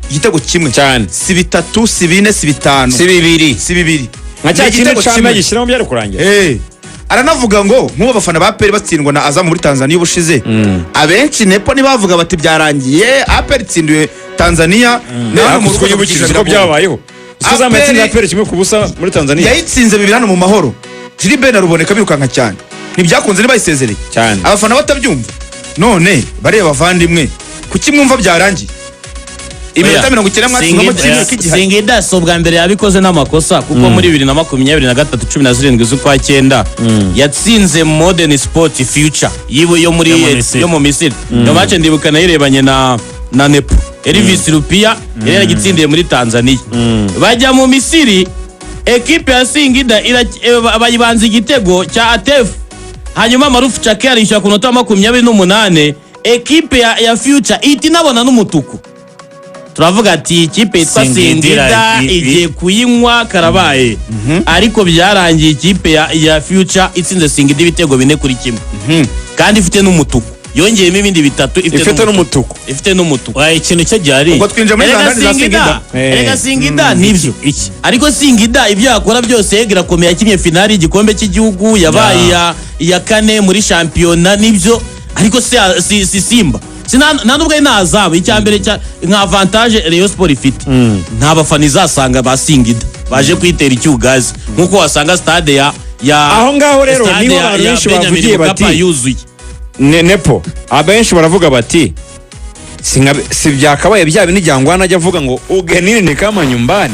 igitego kimwe cyane si bitatu si bine si bitanu si bibiri nka cya kintu cyame gishyiramo byari kurangira aranavuga ngo nk'ubu abafana ba APR batsindwa na Azam muri Tanzania ubushize abenshi nepo nibavuga bati byarangiye APR itsindiwe Tanzania naho mu rwego rw'ikizere ko byabayeho Azam yatsinze APR kimwe ku busa muri Tanzania yayitsinze 2 hano mu mahoro Gilbert aruboneka birukanka cyane ntibyakunze nibayisezereye cyane abafana batabyumva none bareba bavandimwe kuki mwumva byarangiye iminota 90 mwatsinzwe cy'igihari Singida so bwa mbere yabikoze n'amakosa kuko muri 2023 17 z'ukwa 9 yatsinze Modern Sport Future yibo yo mu Misiri no match ndibuka nayirebanye na Nepo Elvis Rupia yari yagitsindiye muri Tanzania bajya mu Misiri equipe ya Singida bayibanza igitego cya ATF hanyuma Marufu Chake arisha ku nota 28 equipe ya Future iti nabona n'umutuku turavuga ati ikipe yitwa Singida igiye kuyinywa karabaye ariko byarangiye ikipe ya Future itsinze Singida ibitego 4-1 kandi ifite n'umutuku yongeyemo ibindi bitatu ifite n'umutuku ikintu cyo byari ubwo twinje muri Zandani za Singida erega Singida nivyo ariko Singida ibyo yakora byose yegera komeye yakinye finali igikombe cy'igihugu yabaye ya kane muri championnat nivyo ariko si Simba nanubwo nazaba icyambere nka avantage Rayon Sport ifite nta bafani zasanga ba Singida baje kwitera icyugazi nkuko wasanga stade ya aho ngaho rero niho abenshi bavugiye bati yuzuye Nepo abenshi baravuga bati si byakabaye bya bindi jyangwana ajya avuga ngo ugenini ni kama nyumbani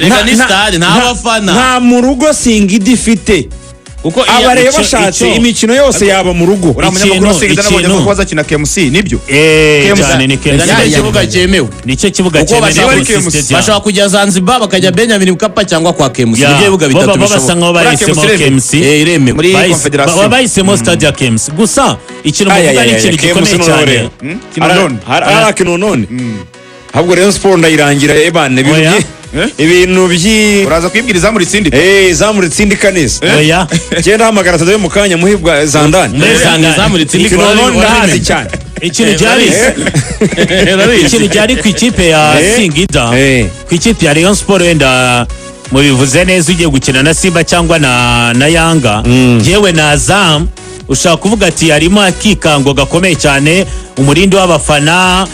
rega ni stade nta bafana nta mu rugo Singida ifite kuko abareba bashatse imikino yose yaba mu rugo uramenya ko Singida nabonye ko bazakina KMC nibyo cyane ni KMC kibuga cyemewe nicyo kibuga cyemewe bashaka kujya Zanzibar bakajya Benjamin Mkapa cyangwa kwa KMC nibyo bibuga bitatu babasanga bahisemo KMC ireme muri Confederation bahisemo stade ya KMC gusa ikintu muvuga ni ikintu gikomeye cyane kinonone none ahubwo Rayon Sport ndayirangira ebane ibintu uraza kwibwiriza muri tsindi zamuri tsindi kanisa oya genda hamagara tado mu kanya muhibwa Zandani zamuri tsindi ndahazi cyane ikintu cyari ku ikipe ya Singida ku ikipe ya Rayon Sport wenda mubivuze neza ugiye gukina na Simba cyangwa na Yanga yewe na Azam ushaka kuvuga ati harimo akikango gakomeye cyane umurindi w'abafana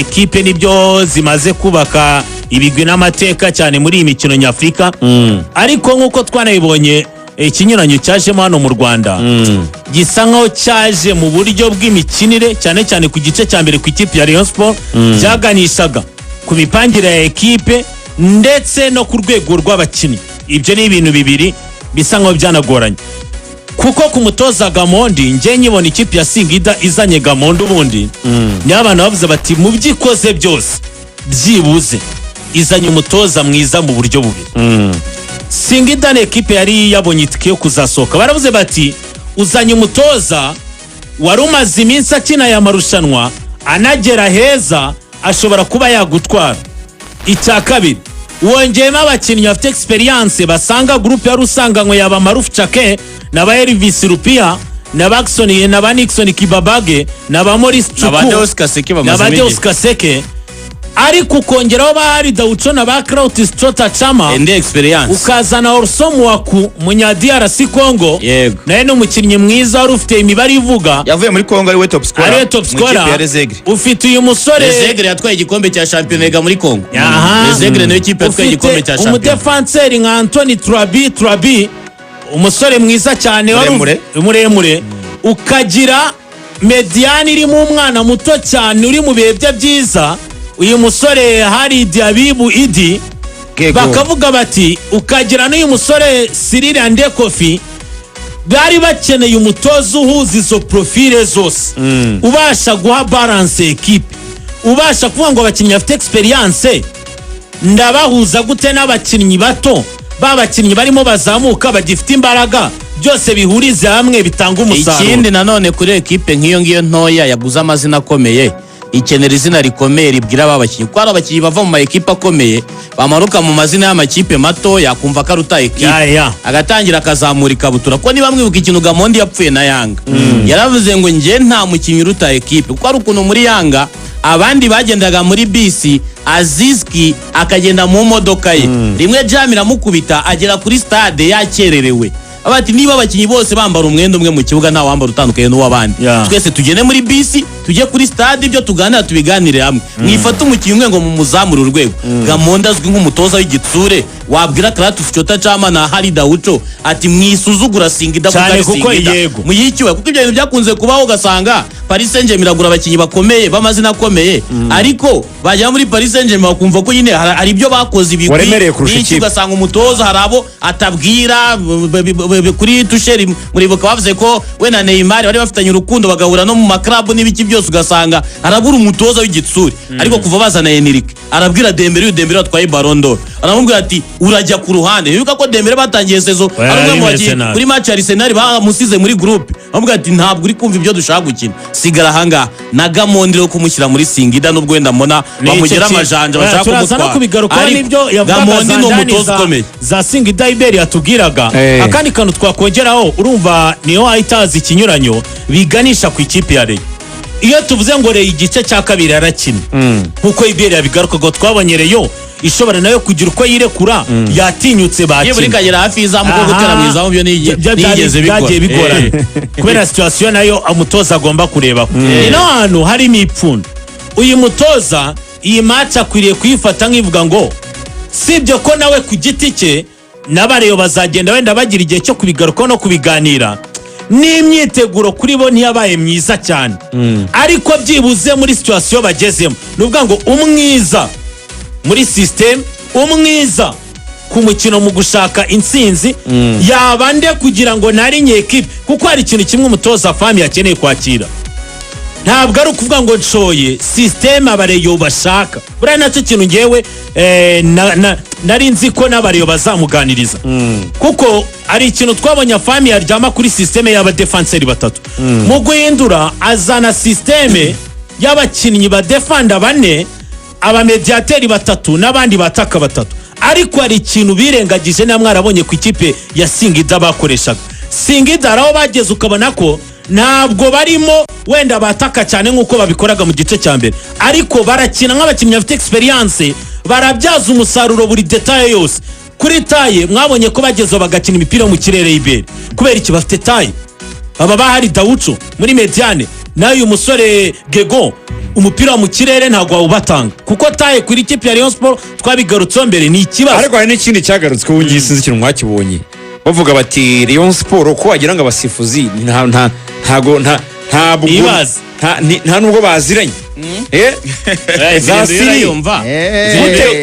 kipe nibyo zimaze kubaka ibigwi n'amateka cyane muri iyi mikino nyafrika ariko nkuko twanayibonye ikinyuranyo cyajemo hano mu Rwanda gisa nkaho cyaje mu buryo bw'imikinire cyane cyane ku gice cya mbere ku ikipe ya Rayon Sport byaganishaga ku mipangire ya ekipe ndetse no ku rwego rw'abakinnyi ibyo ni ibintu bibiri bisa nkaho byanagoranye kuko ku mutoza Gamondi nje nyibona ikipe ya Singida izanye Gamondi ubundi n'abantu bavuze bati mu byikoze byose byibuze izanye umutoza mwiza mu buryo bubiri Singida ne ekipe yari yabonye itike yo kuzasohoka baravuze bati uzanye umutoza wari umaze iminsi akina ya marushanwa anagera heza ashobora kuba yagutwara icya kabiri wongeyemo abakinnyi bafite experience basanga groupe ya rusanganywe yaba Marufu Chake na ba Elvis Rupia na Baxon na ba Nixon Kibabage na ba Maurice Chuku na ba Deus Kaseke ariko ukongeraho bahari Daucho na ba Krautis Tota Chama ende experience ukazana Orsomu waku munya DRC Congo naye n'umukinnyi mwiza wari ufite imibare ivuga yavuye muri Congo ari we top scorer ufite uyu musore Rezegre yatwaye igikombe cya championnat muri Congo Rezegre nayo kipe yatwaye igikombe cya championnat umudefenseur nka Anthony Trabi umusore mwiza cyane muremure ukagira mediane irimo umwana muto cyane uri mu bihe bye byiza uyu musore hari Diabibu Idi bakavuga bati ukagira n'uyu musore Cyril Andekofi bari bakeneye umutoza uhuza izo profile zose ubasha guha balance equipe ubasha kuvuga ngo abakinnyi bafite experience ndabahuza gute n'abakinnyi bato babakinnyi barimo bazamuka bagifite imbaraga byose bihurize hamwe bitanga umusaruro ikindi nanone kuri equipe nk'iyo ngiyo ntoya yaguze amazina akomeye ikenera izina rikomeye ribwira aba bakinnyi kuko hari abakinnyi bava mu ma ekipe akomeye bamanuka mu mazina y'amakipe mato yakumva ko aruta ekipe agatangira akazamura ikabutura kuko niba mwibuka ikintu Gamondi yapfuye na Yanga yaravuze ngo njye nta mukinnyi uruta ekipe kuko ari ukuntu muri Yanga abandi bagendaga muri bisi Azizki akagenda mu modoka ye rimwe jam iramukubita agera kuri stade yakererewe abati niba abakinnyi bose bambara umwenda umwe mu kibuga nta wambara utandukanye n'uwabandi twese tugene muri bisi tujye kuri stade ibyo tuganira tubiganire hamwe mwifata umukinnyi umwe ngo mumuzamure urwego Gamonda azwi nk'umutoza w'igitsure wabwira Kratos Chota Chama na Hari Daucho ati mwisuzugura Singida kuko yego muyikiwe kuko ibyo bintu byakunze kubaho ugasanga Paris Saint-Germain iragura abakinnyi bakomeye bamazina akomeye ariko bajya muri Paris Saint-Germain bakumva ko nyine hari ibyo bakoze ibigwi ugasanga umutoza hari abo atabwira kuri Tuchel muribuka bavuze ko we na Neymar bari bafitanye urukundo bagahura no mu maklabu n'ibiki byose ugasanga arabura umutoza w'igitsuri ariko kuva bazana Enrique arabwira Dembele atwaye Ballon d'Or aramubwira ati urajya ku ruhande bibuka ko Dembele batangiye sezo ari umwe mu bakinnyi kuri match Arsenal bamusize muri groupe aramubwira ati ntabwo uri kumva ibyo dushaka gukina sigara hanga na Gamondi ro kumushyira muri Singida nubwo wenda mbona bamugera amajanja bashaka kumutwara Gamondi no mutoza ukomeye za Singida Iberi yatubwiraga akandi kantu twakongeraho urumva niyo ahitaza ikinyuranyo biganisha ku ikipe ya Rayon iyo tuvuze ngo Rayon igice cya kabiri arakina nkuko Iberi yabigarukaga twabonye Rayon ishobora nayo kugira uko yirekura yatinyutse bakina yewe rikagera hafi izamu ko gutera mu izamu byo nigeze bigora kubera situation nayo umutoza agomba kureba ino hano harimo ipfundo uyu mutoza iyi match akwiriye kuyifata nk'ivuga ngo sibyo ko nawe ku giti cye n'abareyo bazagenda wenda bagira igihe cyo kubigarukaho no kubiganira n'imyiteguro kuri bo ntiyabaye myiza cyane ariko byibuze muri situation bagezemo nuvuga ngo umwiza muri system umwiza ku mukino mu gushaka intsinzi yabande kugira ngo nari nyekipe kuko hari ikintu kimwe umutoza fami yakeneye kwakira ntabwo ari ukuvuga ngo nshoye system abareyo bashaka buriya nacyo kintu ngewe nari nzi ko n'abareyo bazamuganiriza kuko ari ikintu twabonye fami yaryama kuri system y'abadefanseri batatu mu guhindura azana system y'abakinnyi badefanda bane abamediateri batatu n'abandi bataka batatu ariko hari ikintu birengagije na mwarabonye ku ikipe ya Singida bakoreshaga Singida araho bageze ukabona ko ntabwo barimo wenda bataka cyane nkuko babikoraga mu gice cya mbere ariko barakina nk'abakinnyi bafite experience barabyaza umusaruro buri detail yose kuri taye mwabonye ko bagezeho bagakina imipira mu kirere y'ibere kubera iki bafite taye aba bahari Daucho muri mediane nayo uyu musore Gego umupira mu kirere ntabwo wawubatanga kuko taye kuri ikipe ya Rayon Sport twabigarutseho mbere ni ikibazo ariko hari n'ikindi cyagarutswe ubugiye sinzi ikintu mwakibonye bavuga bati Rayon Sport ko wagira ngo abasifuzi ntabwo nta nubwo baziranye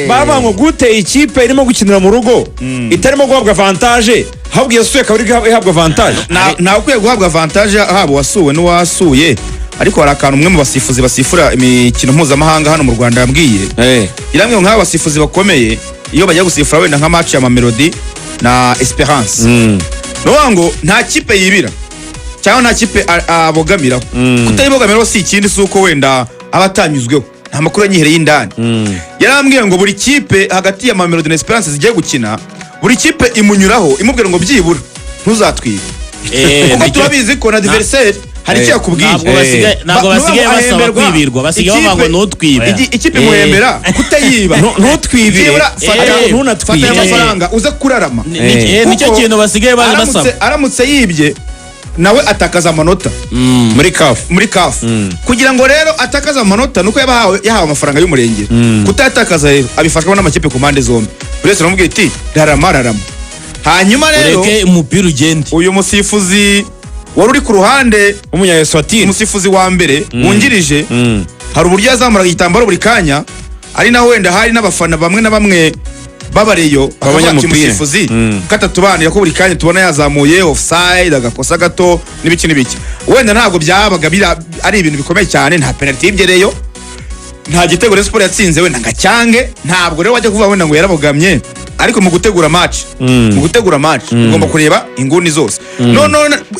baba ngo gute ikipe irimo gukinira mu rugo itarimo guhabwa avantage ahubwo yasuye akaba ihabwa avantage ntawe ukwiye guhabwa avantage haba uwasuwe n'uwasuye ariko hari akantu umwe mu basifuzi basifura imikino mpuzamahanga hano mu Rwanda yambwiye iramwe nk'aba basifuzi bakomeye iyo bajya gusifura wenda nka match ya Mamelodi na Esperance ngo nta kipe yibira cyangwa nta kipe abogamiraho kutayibogamiraho si ikindi suko wenda abatanyuzweho nta makuru yanyihereye indani yarambwiye ngo buri kipe hagati ya Mamelodi na Esperance zigiye gukina buri kipe imunyuraho imubwira ngo byibura ntuzatwibe kuko turabizi ko na adversaire hari icyo yakubwiye ntabwo basigaye basaba kwibirwa basigaye bavuga ngo ntutwibe ikipe muhembera kutayiba ntutwibire fata amafaranga uze kurarama nicyo kintu basigaye basaba aramutse yibye nawe atakaza amanota muri CAF kugira ngo rero atakaza amanota nuko yahawe amafaranga y'umurengera kutayatakaza rero abifashwa n'amakipe ku mpande zombi buri wese aramubwira ati rarama hanyuma rero ureke umupira ugende uyu musifuzi wari uri ku ruhande umunya-Eswatini umusifuzi wa mbere wungirije hari uburyo yazamuraga igitambaro buri kanya ari naho wenda hari n'abafana bamwe na bamwe babareyo umusifuzi katatubanira ko buri kanya tubona yazamuye offside agakosa gato n'ibiki wenda ntabwo byabaga ari ibintu bikomeye cyane nta penalty y'ibyereyo nta gitego Rayon Sport yatsinze wenda ngacyange ntabwo rero wajya kuvuga wenda ngo yarabogamye ariko mu gutegura match ugomba kureba inguni zose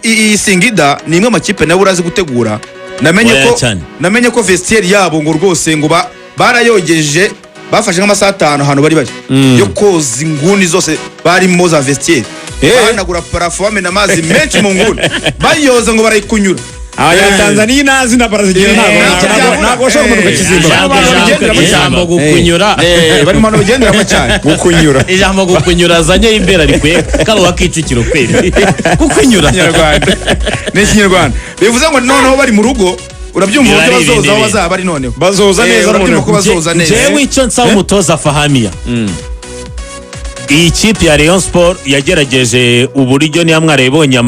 iyi Singida ni imwe amakipe nawe urazi gutegura namenye ko vestiaire yabo ngo rwose ngo barayogeje bafashe nk'amasaha 5 ahantu bari yo koza inguni zose barimo za vestiaire bahanagura parafo bamena amazi menshi mu nguni bayoza ngo barayikunyura. Tanzania inazi na Brazil ntabwo bashobora kumanuka Kizimba. Ijambo gukunyura bari mu bigenderamo cyane gukunyura. Ijambo gukunyura azanye imbere ari kwe kalo wakicukiro kweli gukunyura Nyarwanda ni Kinyarwanda bivuze ngo noneho bari mu rugo urabyumva uburyo bazoza aho bazaba ari none bazoza neza noneho ko bazoza neza. Jewe icyo nsaba umutoza Fahamia iyi kipe ya Rayon Sport yagerageje uburyo niyo mwarebonye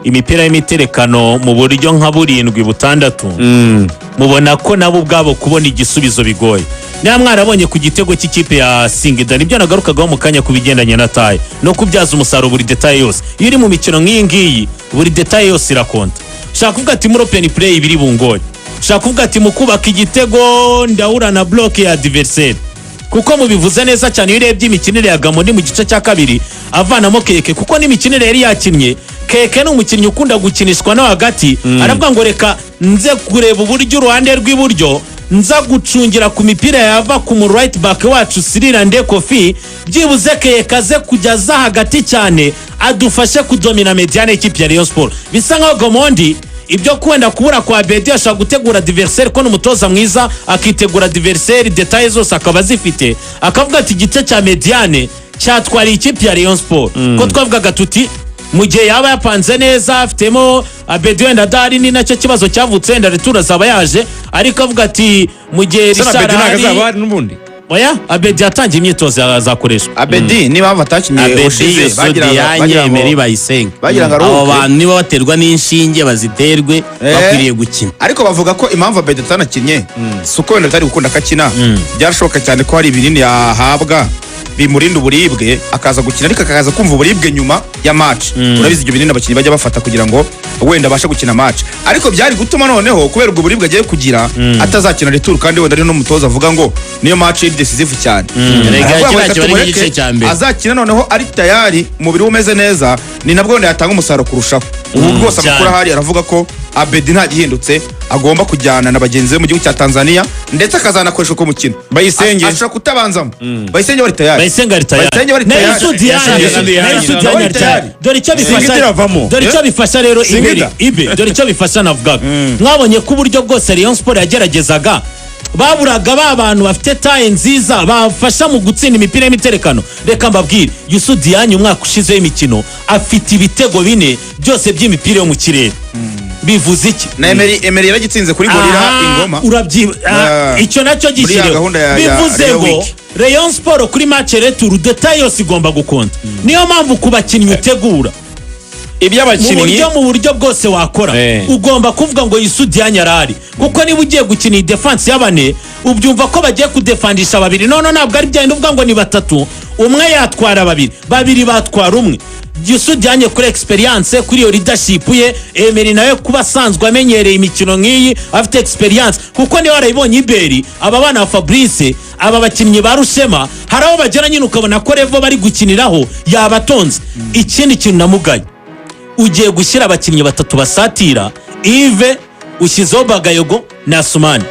imipira y'imiterekano mu buryo nka 7-6 mubona ko nabo ubwabo kubona igisubizo bigoye. Niyo mwarabonye ku gitego cy'ikipe ya Singida nibyo nagarukagaho mu kanya kubigendanye na taye no kubyaza umusaruro buri detail yose. Iyo uri mu mikino nk'iyi ngiyi buri detail yose irakonta. Shaka kuvuga ati muri open play ibiri bungoye. Shaka kuvuga ati mu kubaka igitego ndahura na block ya adversaire. Kuko mubivuze neza cyane iyo urebye imikinire ya Gamondi mu gice cya kabiri avanamo Keke kuko n'imikinire yari yakinnye Keke ni umukinnyi ukunda gukinishwa no hagati aravuga ngo reka nze kureba uburyo uruhande rw'iburyo nza gucungira ku mipira yava ku mu right back wacu Sirira Ndekofi byibuze Keke aze kujyaza hagati cyane adufashe kudomina mediane ikipe ya Rayon Sport. Bisa nkaho Gamondi ibyo kwenda kubura kwa Bedi ashaka gutegura adversaire ko n'umutoza mwiza akitegura adversaire details zose akaba zifite akavuga ati gice cya mediane cyatwara ikipe ya Rayon Sport ko twavugaga tuti mu gihe yaba yapanze neza afitemo Abedi wenda dari ni nacyo kibazo cyavutse wenda retura zaba yaje ariko avuga ati mu gihe risharari n'ubundi oya Abedi yatangiye imyitozo azakoreshwa. Abedi niba batakinye ushize bagira Emery Bayisenga bagira abo bantu niba baterwa n'inshinge baziterwe bakwiriye gukina ariko bavuga ko impamvu Abedi atanakinye suko wenda atari gukunda akakina byarashoboka cyane ko hari ibinini yahabwa bimurinda uburibwe akaza gukina ariko akaza kumva uburibwe nyuma ya match. Urabizi ibyo binini abakinnyi bajya bafata kugira ngo wenda abashe gukina match ariko byari gutuma noneho kubera ubwo buribwe agiye kugira atazakina retour kandi wenda ari no mutoza avuga ngo niyo match iri decisive cyane. Azakina noneho ari tayari umubiri umeze neza ni nabwo wenda yatanga umusaruro kurushaho. Ubu rwose amakuru ahari aravuga ko Abedi nta gihindutse agomba kujyana na bagenzi be mu gihugu cya Tanzania ndetse akazanakoresha uko mukino Bayisenge ashaka kutabanzamo Bayisenge bari tayari Bayisenge ari tayari dore icyo bifasha dore icyo bifasha rero ibe dore icyo bifasha navugaga mwabonye ko uburyo bwose Rayon Sport yageragezaga baburaga abantu bafite taye nziza bafasha mu gutsinda imipira y'imiterekano. Reka mbabwire Youssou Diagne umwaka ushize imikino afite ibitego 4 byose by'imipira yo mu kirere. Bivuze iki na Emery yaragitsinze kuri Gorira Ingoma icyo nacyo gishireho bivuze ngo Rayon Sport kuri match retour detail yose igomba gukonta. Niyo mpamvu kubakinnyi utegura iby'abakinnyi mu buryo bwose wakora ugomba kuvuga ngo Youssou Diagne arari kuko niba ugiye gukina defense y'abane ubyumva ko bagiye kudefandisha babiri none ntabwo ari byandi uvuga ngo ni batatu umwe yatwara babiri batwara umwe. Youssou Diagne kuri experience kuri yo leadership ye Emery nawe kuba sanzwe amenyereye imikino nk'iyi afite experience kuko niba warayibonye Iberi aba bana ba Fabrice aba bakinnyi barushema hari aho bagera nyine ukabona ko revo bari gukiniraho yabatonze. Ikindi kintu namugaye ugiye gushyira abakinnyi batatu basatira Yves ushyizeho Bagayogo na Sumani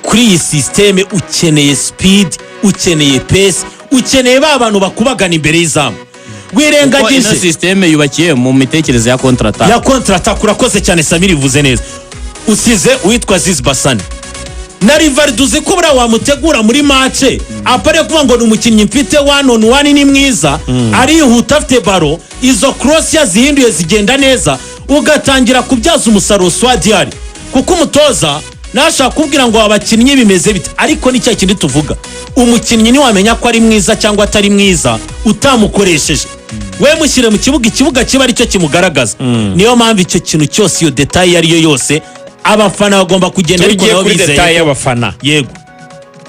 kuri iyi systeme ukeneye speed ukeneye pace ukeneye ba bantu bakubagana imbere y'izamu wirengagije ino systeme yubakiye mu mitekerereze ya contre-attaque urakoze cyane Samiri bivuze neza usize witwa Aziz Basane na Rivaldo uzi ko bura wamutegura muri match apare kuvuga ngo n'umukinnyi mfite 1-on-1 ni mwiza arihuta afite baro izo cross yazihinduye zigenda neza ugatangira kubyaza umusaruro swadiari kuko umutoza nashaka kubwira ngo abakinnyi bimeze bite ariko nicyo kindi tuvuga umukinnyi ni wamenya ko ari mwiza cyangwa atari mwiza utamukoresheje we mushyire mu ikibuga kiba ari cyo kimugaragaza. Niyo mpamvu icyo kintu cyose iyo detail ari yo yose abafana bagomba kugenda ariko nabo bizeye detail y'abafana yego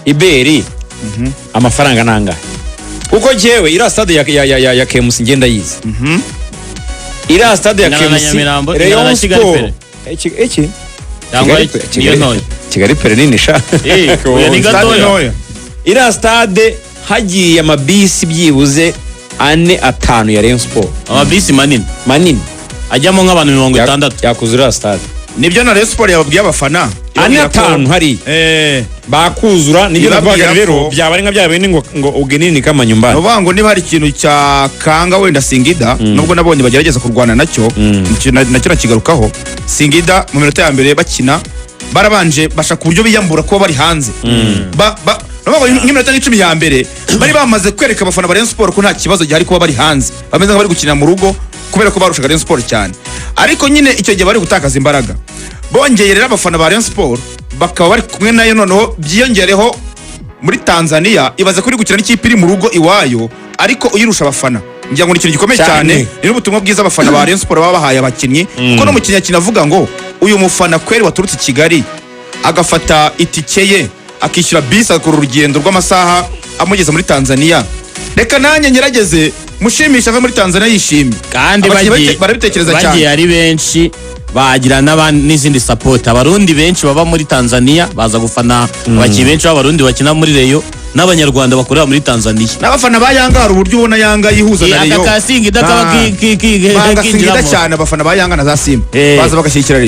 Iberi amafaranga nanga uko jewe ira stade ya KMC ngenda yize ira stade ya KMC Rayon Sport iki cyangwa niyo ntoya Kigali pere nini sha ni gatoya ira stade hagiye amabisi byibuze 4-5 ya Rayon Sport amabisi manini manini ajyamo nk'abantu 60 yakuzura stade nibyo na Rayon Sport yababwiye abafana ane atanu hari bakuzura nibyo navuga rero byaba ari nka bya bindi ngo ugenini kama nyumbani ubango niba hari ikintu cya kanga wenda Singida nubwo nabonye bagerageza kurwana nacyo nacyo nakigarukaho Singida mu minota ya mbere bakina barabanje bashaka uburyo biyambura kuba bari hanze nk'iminota nk'icumi ya mbere bari bamaze kwereka abafana ba Rayon Sport ko nta kibazo gihari kuba bari hanze bameze nk'abari gukinira mu rugo kubera ko barushaga Rayon Sport cyane ariko nyine icyo gihe bari gutakaza imbaraga bongeye rero abafana ba Rayon Sport bakaba bari kumwe nayo noneho byiyongereho muri Tanzania ibaze kuri gukina n'ikipe iri mu rugo iwayo ariko uyirusha abafana ngira ngo ni ikintu gikomeye cyane ni ubutumwa bwiza abafana ba Rayon Sport baba bahaye abakinnyi kuko no mukinnyi kinavuga ngo uyu mufana kweri waturutse i Kigali agafata itike ye akishyura bisi akora urugendo rw'amasaha amugeza muri Tanzania reka nanjye ngerageze mushimisha ava muri Tanzania yishimye kandi barabitekereza cyane bagiye ari benshi bagira n'izindi support abarundi benshi baba muri Tanzania baza gufana abakinnyi benshi b'abarundi bakina muri Rayon n'abanyarwanda bakorera muri Tanzania n'abafana ba Yanga hari uburyo ubona Yanga yihuza na Rayon aka Singida Singida cyane abafana ba Yanga na za Simba baza bagashyigikira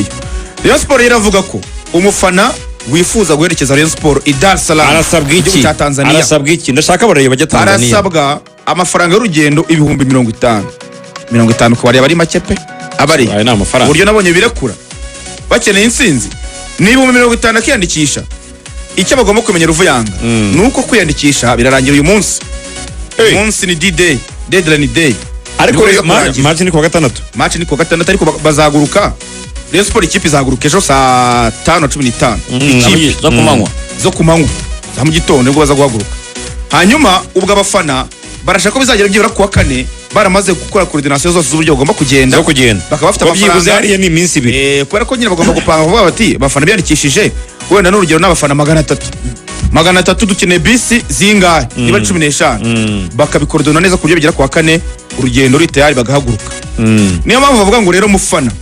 Rayon Sport iravuga ko umufana wifuza guherekeza Rayon Sport i Dar es Salaam arasabwa iki arasabwa iki ndashaka baraye bajya Tanzania arasabwa amafaranga y'urugendo ibihumbi 50 ku bari bari make pe abari uburyo nabonye birekura bakeneye insinzi niba 50 akiyandikisha icyo bagomba kumenya Ruvuyanga nuko kwiyandikisha birarangira uyu munsi umunsi ni D-Day deadline day ariko match ni ku gatandatu ariko bazaguruka Rayon Sport ikipe izaguruka ejo saa 5:15 ikipe zo kumanywa za mu gitondo nibwo baza guhaguruka hanyuma ubwo abafana barashaka ko bizagera byibura kuwa kane baramaze gukora coordination zose z'uburyo bagomba kugenda bakaba bafite amafaranga hariya ni iminsi ibiri kubera ko nyine bagomba gupanga vuba bati abafana biyandikishije wenda n'urugero n'abafana 300 dukeneye bisi zingahe niba 15 bakabikoordona neza ku buryo bigera kuwa kane urugendo ruri tayari bagahaguruka niyo mpamvu bavuga ngo rero mufana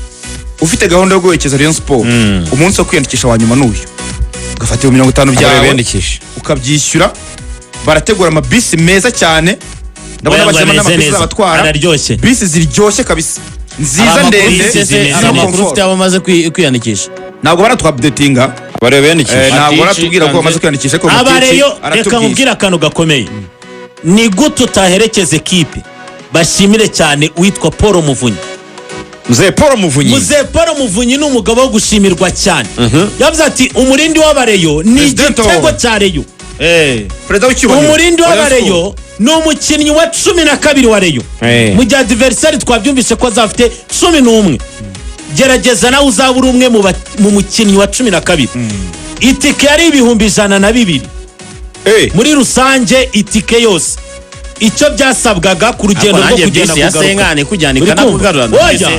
ufite gahunda yo guherekeza Rayon Sport umunsi wo kwiyandikisha wa nyuma n'uyu ugafata 50 byawe ukabyishyura barategura amabisi meza cyane ndabona bashyiramo n'amabisi abatwara bisi ziryoshye kabisa nziza ndende amakuru ufite abamaze kwiyandikisha ntabwo baratwapdatinga ntabwo baratubwira ko bamaze kwiyandikisha ko abareyo reka nkubwira akantu gakomeye ni gute utaherekeza ekipe bashimire cyane uwitwa Paul Muvunyi Mzee Paul Muvunyi ni umugabo wo gushimirwa cyane yavuze ati umurindi w'abareyo ni igitego cya Rayon umurindi w'abareyo ni umukinnyi wa 12 wa Rayon mu gihe adversaire twabyumvise ko azafite 11 gerageza nawe uzabura umwe mu mukinnyi wa 12 itike yari ibihumbi 102 muri rusange itike yose icyo byasabwaga ku rugendo rwo kugenda kugaruka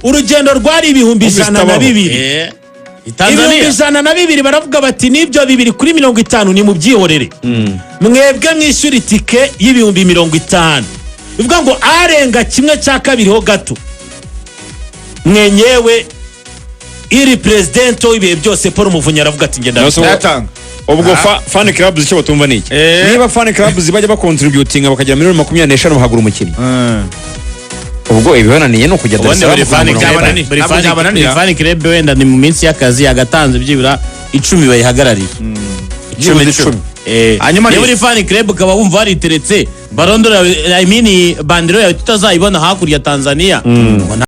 urugendo rwari ibihumbi 102 ibihumbi 102 baravuga bati nibyo 2 kuri 50 ni mu byihorere mwebwe mwishyura itike y'ibihumbi 50 bivuga ngo arenga kimwe cya kabiri ho gato mwenyewe iri president w'ibihe byose Paul Muvunyi aravuga ati ngenda natanga ubwo fan clubs icyo batumva niki niba fan clubs bajya bakontributinga bakajya miliyoni 25 bahagura umukinnyi ubwo ibibananiye no kujya Dar es Salaam fan club wenda ni mu minsi y'akazi yagatanze byibura 10 bayihagarariye 10 hanyuma ni fan club ukaba wumva wariteretse barondora bandiro yawe tutazayibona hakurya Tanzania